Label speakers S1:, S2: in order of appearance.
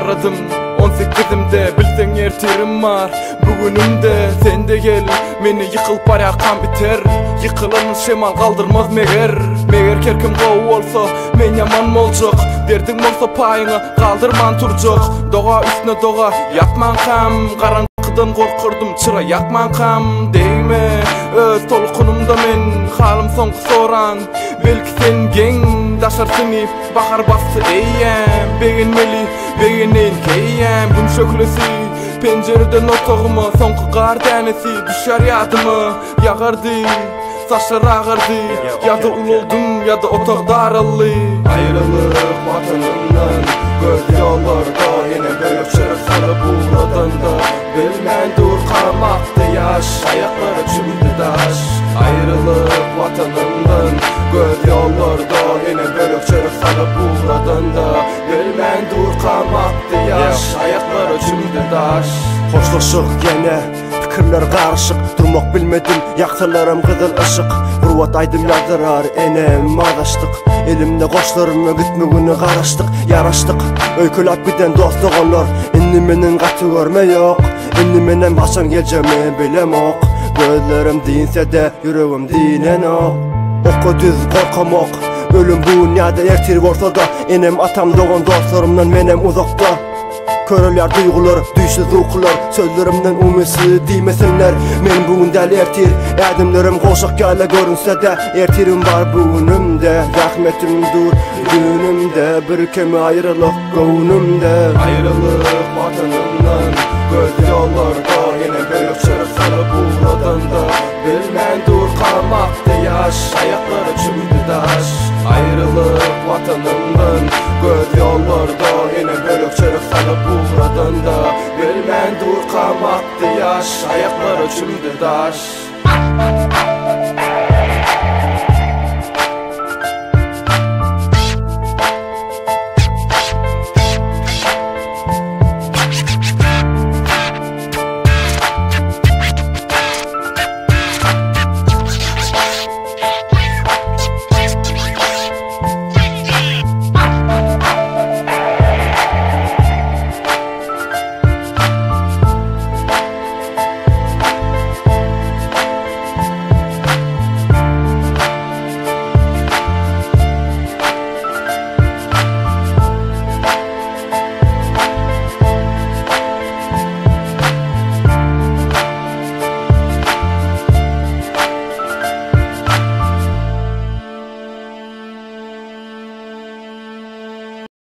S1: aradım 18'imde, bilsen ertirim var bugünümde. Sen de gel, meni yıkılıp baryakan biter. Yıkılanın şemal kaldırmaz meger. Meger kerkim govu olsa men yaman moljak. Derdin olsa payını kaldırman turjak. Doğa üstüne doğa yapman kam. Karanlıkdan korkurdum çıra yakman kam. Deyme öz tolkunumda men halim soňky soran. Belki sen gen daşarsın ip bakar bastı eyyem. Beginmeli begineyin keyyem. Gün şöklesi pencereden otağıma soňky gar tanesi düşer ýadyma ýagardy. Saçlar ağardı, ya da ul oldum ya da otak darallı. Ayrılık vatanımdan, göz yollarda yine bölüp çırık salı buğradan da. Bilmen dur kalmaktı yaş, ayakları çümdü daş. Ayrılık vatanımdan, göz yollarda yine bölüp çırık salı buğradan da. Bilmen dur kalmaktı yaş, ayakları çümdü daş.
S2: Hoşlaşık yine fikirler karışık, durmak bilmedim yaktılarım kızıl ışık. Hurvat aydım yardırar enem adaştık. Elimde koçlarımla gitmegini karıştık, yaraştık. Öykülap giden dostluk onlar. Indi menen katı görme yok. Indi menen haçan geleceğimi bilem ok. Gözlerim dinse de yüreğim dinen ok. Oku düz korkam ok. Ölüm bu dünyada ertir olsa da enem atam doğan dostlarımdan menem uzakta. Köröler duygular, düşsüz ruhlar. Sözlerimden umisi dimesinler. Men bugün däl ertir. Ädimlerim goşak ýaly görünse de ertirim var bugünümde. Rahmetim dur günümde. Bir kemi ayrılık göwnümde.
S1: Ayrılık vatanımdan, göz yollarda yine bölüp çırık salı buğradan da. Bilmen dur kalmaktı yaş, ayakları çümdü daş. Ayrılık vatanımdan, göz yollarda yine bölüp çırık salı buğradan da. Bilmen dur kalmaktı yaş, ayakları çümdü daş.